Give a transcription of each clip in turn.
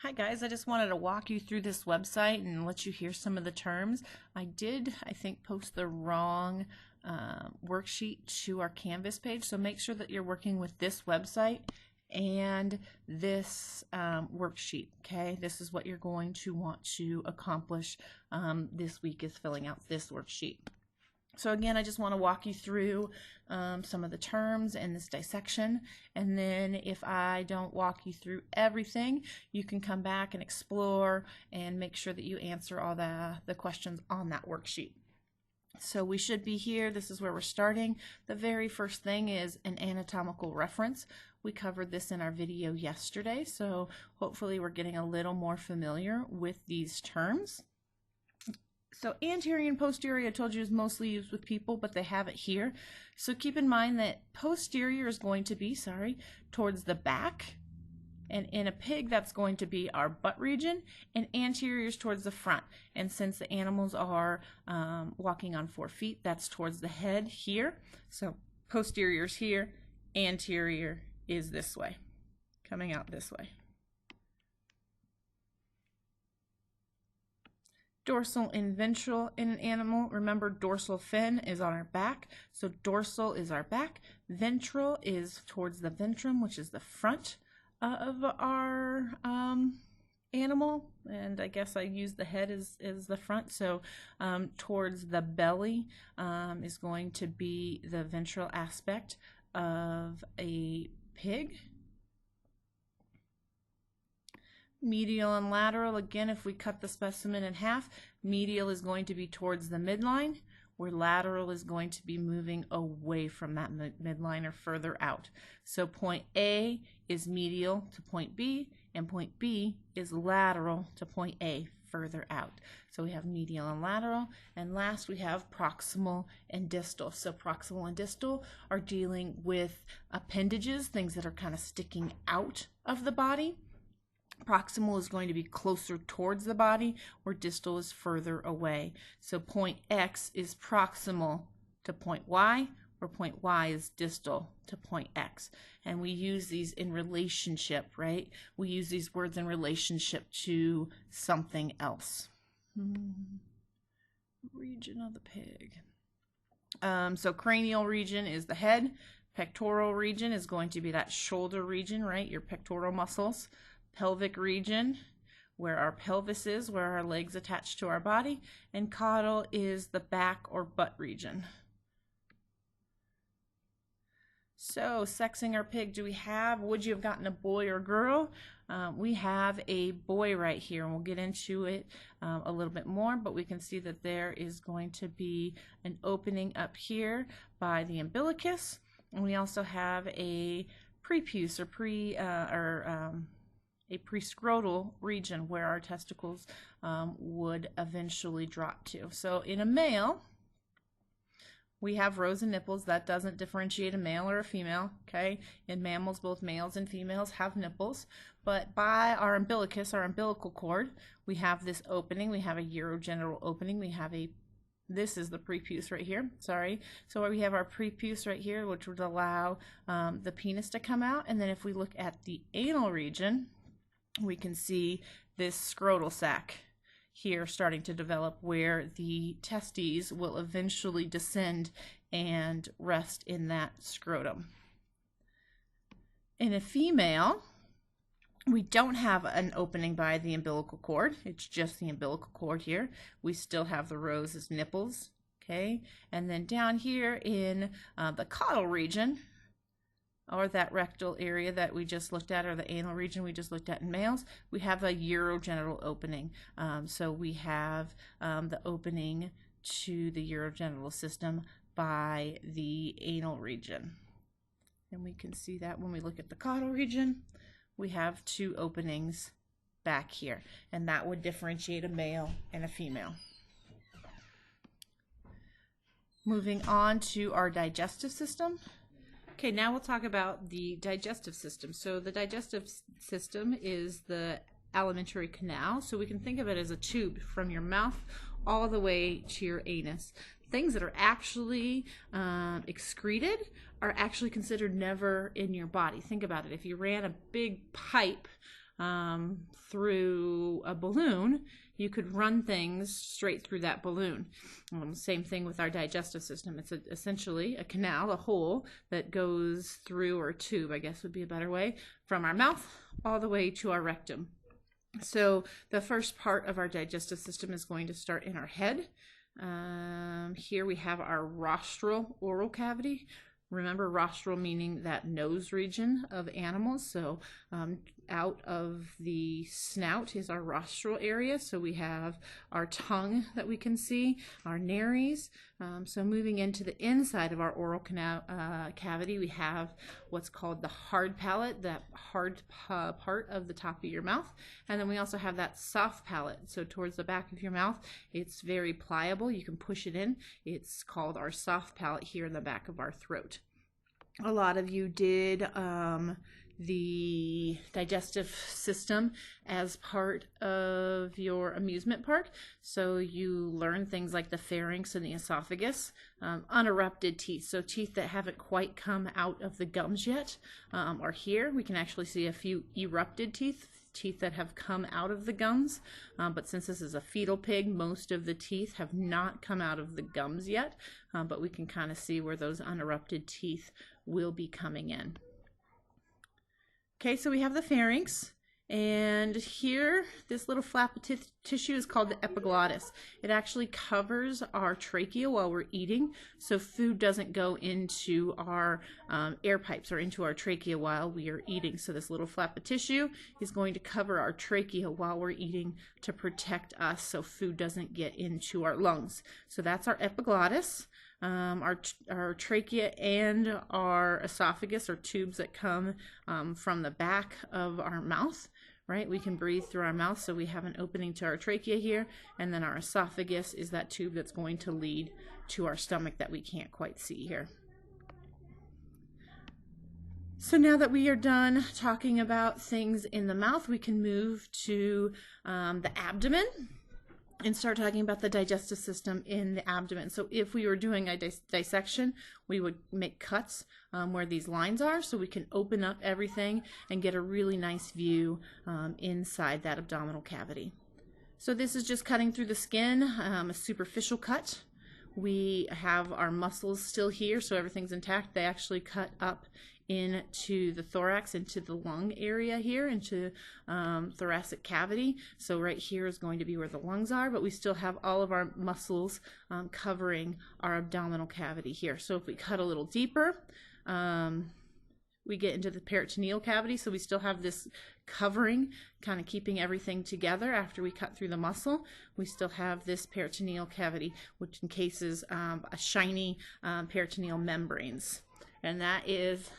Hi guys, I just wanted to walk you through this website and let you hear some of the terms. I think, post the wrong worksheet to our Canvas page, so make sure that you're working with this website and this worksheet, okay? This is what you're going to want to accomplish this week, is filling out this worksheet. So again, I just want to walk you through some of the terms and this dissection, and then if I don't walk you through everything, you can come back and explore and make sure that you answer all the questions on that worksheet. So we should be here. This is where we're starting. The very first thing is an anatomical reference. We covered this in our video yesterday, so hopefully we're getting a little more familiar with these terms. So anterior and posterior, I told you, is mostly used with people, but they have it here. So keep in mind that posterior is going to be, towards the back. And in a pig, that's going to be our butt region, and anterior is towards the front. And since the animals are walking on 4 feet, that's towards the head here. So posterior is here, anterior is this way, coming out this way. Dorsal and ventral in an animal. Remember, dorsal fin is on our back, so dorsal is our back. Ventral is towards the ventrum, which is the front of our animal, and I guess I use the head as the front. So towards the belly is going to be the ventral aspect of a pig. Medial and lateral, again, if we cut the specimen in half, medial is going to be towards the midline, where lateral is going to be moving away from that midline or further out. So point A is medial to point B, and point B is lateral to point A, further out. So we have medial and lateral, and last we have proximal and distal. So proximal and distal are dealing with appendages, things that are kind of sticking out of the body. Proximal is going to be closer towards the body, where distal is further away. So point X is proximal to point Y, where point Y is distal to point X. And we use these in relationship, right? We use these words in relationship to something else. Region of the pig. So cranial region is the head. Pectoral region is going to be that shoulder region, right? Your pectoral muscles. Pelvic region, where our pelvis is, where our legs attach to our body, and caudal is the back or butt region. So, sexing our pig, would you have gotten a boy or girl? We have a boy right here, and we'll get into it a little bit more, but we can see that there is going to be an opening up here by the umbilicus, and we also have a prepuce or a prescrotal region where our testicles would eventually drop to. So in a male, we have rows of nipples. That doesn't differentiate a male or a female, okay? In mammals, both males and females have nipples, but by our umbilicus, our umbilical cord, we have this opening. We have a urogenital opening. We have this is the prepuce right here, So we have our prepuce right here, which would allow the penis to come out. And then if we look at the anal region, we can see this scrotal sac here starting to develop, where the testes will eventually descend and rest in that scrotum. In a female, we don't have an opening by the umbilical cord. It's just the umbilical cord here. We still have the rows as nipples, okay? And then down here in the caudal region, or that rectal area that we just looked at, or the anal region we just looked at in males, we have a urogenital opening. So we have the opening to the urogenital system by the anal region. And we can see that when we look at the caudal region, we have 2 openings back here, and that would differentiate a male and a female. Moving on to our digestive system. Okay, now we'll talk about the digestive system. So the digestive system is the alimentary canal. So we can think of it as a tube from your mouth all the way to your anus. Things that are actually excreted are actually considered never in your body. Think about it. If you ran a big pipe through a balloon, you could run things straight through that balloon. Same thing with our digestive system. It's essentially a canal, a hole that goes through, or a tube, I guess would be a better way, from our mouth all the way to our rectum. So the first part of our digestive system is going to start in our head. Here we have our rostral oral cavity. Remember, rostral meaning that nose region of animals. So out of the snout is our rostral area. So we have our tongue that we can see, our nares. So moving into the inside of our oral canal cavity, we have what's called the hard palate, that hard part of the top of your mouth. And then we also have that soft palate. So towards the back of your mouth, it's very pliable. You can push it in. It's called our soft palate here in the back of our throat. A lot of you did the digestive system as part of your amusement park. So you learn things like the pharynx and the esophagus, unerupted teeth. So teeth that haven't quite come out of the gums yet are here. We can actually see a few erupted teeth that have come out of the gums, but since this is a fetal pig, most of the teeth have not come out of the gums yet, but we can kind of see where those unerupted teeth will be coming in. Okay, so we have the pharynx, and here this little flap of tissue is called the epiglottis. It actually covers our trachea while we're eating, so food doesn't go into our air pipes or into our trachea while we are eating. So this little flap of tissue is going to cover our trachea while we're eating to protect us so food doesn't get into our lungs. So that's our epiglottis. Our trachea and our esophagus are tubes that come from the back of our mouth, right? We can breathe through our mouth, so we have an opening to our trachea here, and then our esophagus is that tube that's going to lead to our stomach that we can't quite see here. So now that we are done talking about things in the mouth, we can move to the abdomen and start talking about the digestive system in the abdomen. So if we were doing a dissection, we would make cuts where these lines are, so we can open up everything and get a really nice view inside that abdominal cavity. So this is just cutting through the skin, a superficial cut. We have our muscles still here, so everything's intact. They actually cut up into the thorax, into the lung area here, into thoracic cavity. So right here is going to be where the lungs are, but we still have all of our muscles covering our abdominal cavity here. So if we cut a little deeper, we get into the peritoneal cavity, so we still have this covering, kind of keeping everything together after we cut through the muscle. We still have this peritoneal cavity, which encases a shiny peritoneal membranes. And that is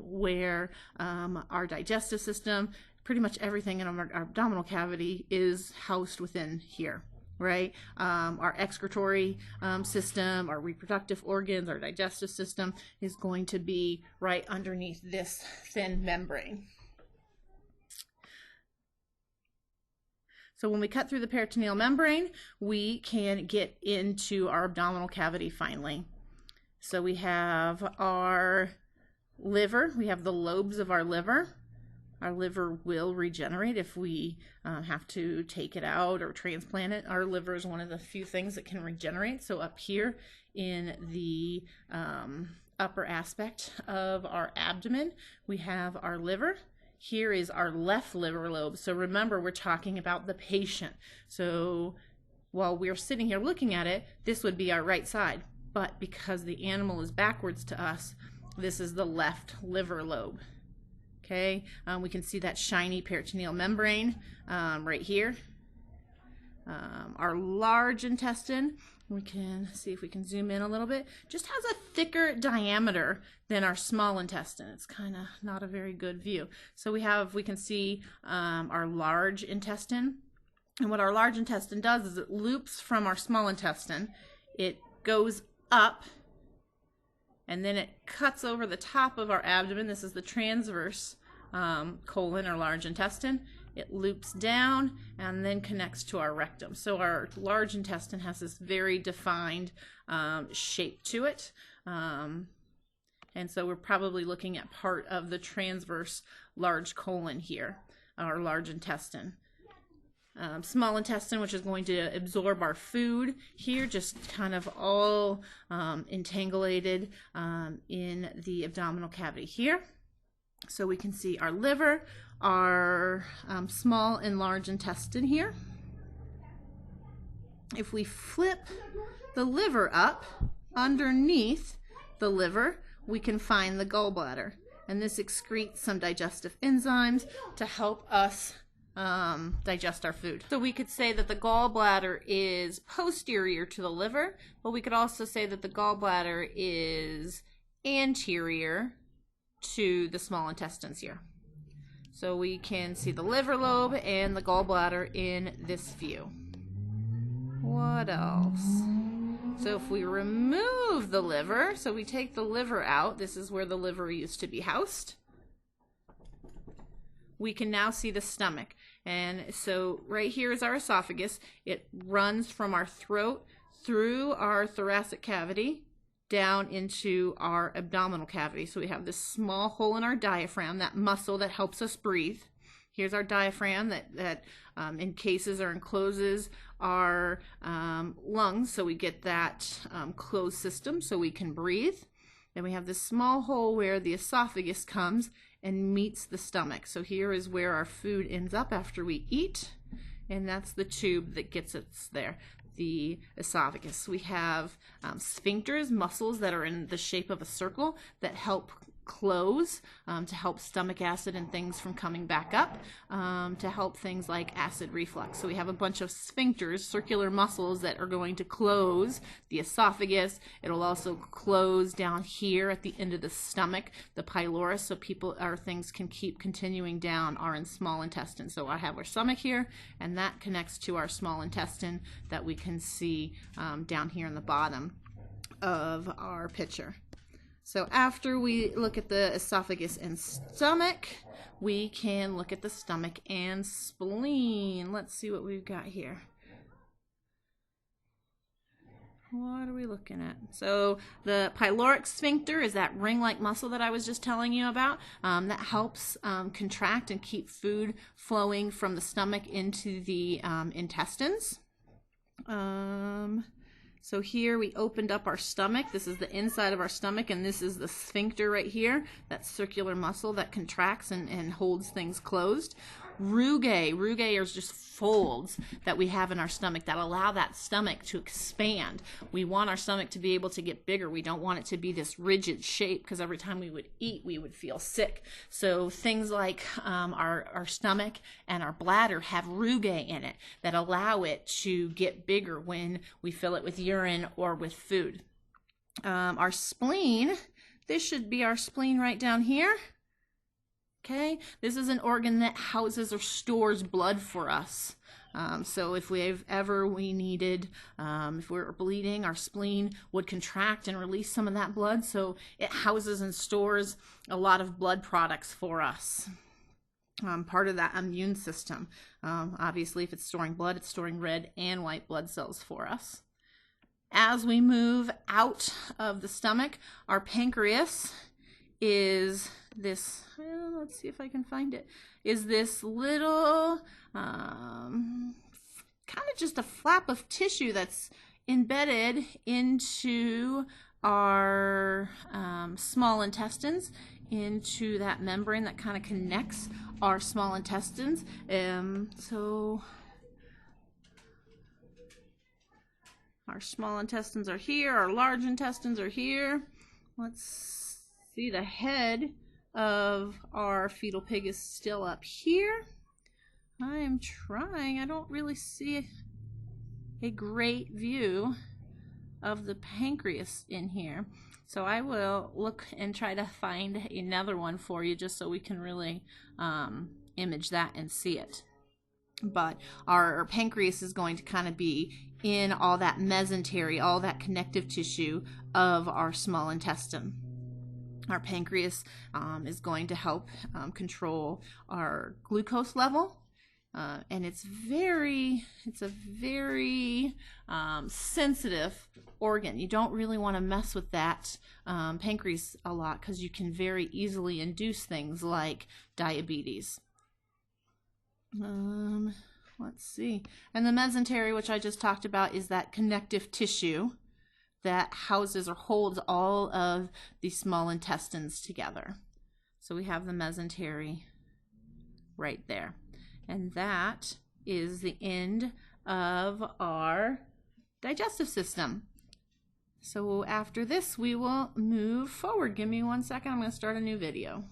where our digestive system, pretty much everything in our abdominal cavity is housed within here, right? Our excretory system, our reproductive organs, our digestive system is going to be right underneath this thin membrane. So when we cut through the peritoneal membrane, we can get into our abdominal cavity finally. So we have our liver, we have the lobes of our liver. Our liver will regenerate if we have to take it out or transplant it. Our liver is one of the few things that can regenerate. So up here in the upper aspect of our abdomen, we have our liver. Here is our left liver lobe. So remember, we're talking about the patient. So while we're sitting here looking at it, this would be our right side. But because the animal is backwards to us, this is the left liver lobe. Okay, we can see that shiny peritoneal membrane right here. Our large intestine, we can see if we can zoom in a little bit, just has a thicker diameter than our small intestine. It's kind of not a very good view. So we can see our large intestine. And what our large intestine does is it loops from our small intestine. It goes up, and then it cuts over the top of our abdomen. This is the transverse colon or large intestine. It loops down and then connects to our rectum. So our large intestine has this very defined shape to it. And so we're probably looking at part of the transverse large colon here. our large intestine. Small intestine, which is going to absorb our food here, just kind of all entangulated in the abdominal cavity here. So we can see our liver, our small and large intestine here. If we flip the liver up, underneath the liver, we can find the gallbladder. And this excretes some digestive enzymes to help us digest our food. So we could say that the gallbladder is posterior to the liver, but we could also say that the gallbladder is anterior to the small intestines here. So we can see the liver lobe and the gallbladder in this view. What else? So if we remove the liver, so we take the liver out, this is where the liver used to be housed. We can now see the stomach. And so right here is our esophagus. It runs from our throat through our thoracic cavity down into our abdominal cavity. So we have this small hole in our diaphragm, that muscle that helps us breathe. Here's our diaphragm that encases or encloses our lungs, so we get that closed system so we can breathe. Then we have this small hole where the esophagus comes and meets the stomach. So here is where our food ends up after we eat, and that's the tube that gets us there, the esophagus. We have sphincters, muscles that are in the shape of a circle that help close to help stomach acid and things from coming back up, to help things like acid reflux. So we have a bunch of sphincters, circular muscles that are going to close the esophagus. It'll also close down here at the end of the stomach, the pylorus, so things can keep continuing down our small intestine. So I have our stomach here, and that connects to our small intestine that we can see down here in the bottom of our picture. So after we look at the esophagus and stomach, we can look at the stomach and spleen. Let's see what we've got here. What are we looking at? So the pyloric sphincter is that ring-like muscle that I was just telling you about that helps contract and keep food flowing from the stomach into the intestines. So here we opened up our stomach. This is the inside of our stomach, and this is the sphincter right here, that circular muscle that contracts and holds things closed. Rugae are just folds that we have in our stomach that allow that stomach to expand. We want our stomach to be able to get bigger. We don't want it to be this rigid shape, because every time we would eat, we would feel sick. So things like our stomach and our bladder have rugae in it that allow it to get bigger when we fill it with urine or with food. Our spleen, this should be our spleen right down here. Okay, this is an organ that houses or stores blood for us. So if we needed, if we were bleeding, our spleen would contract and release some of that blood. So it houses and stores a lot of blood products for us. Part of that immune system. Obviously, if it's storing blood, it's storing red and white blood cells for us. As we move out of the stomach, our pancreas is this, let's see if I can find it, is this little kind of just a flap of tissue that's embedded into our small intestines, into that membrane that kind of connects our small intestines. So our small intestines are here, our large intestines are here. Let's see, the head of our fetal pig is still up here. I am trying. I don't really see a great view of the pancreas in here. So I will look and try to find another one for you just so we can really image that and see it. But our pancreas is going to kind of be in all that mesentery, all that connective tissue of our small intestine. Our pancreas is going to help control our glucose level, and it's a very sensitive organ. You don't really want to mess with that pancreas a lot, because you can very easily induce things like diabetes. Let's see. And the mesentery, which I just talked about, is that connective tissue that houses or holds all of the small intestines together. So we have the mesentery right there. And that is the end of our digestive system. So after this, we will move forward. Give me 1 second. I'm going to start a new video.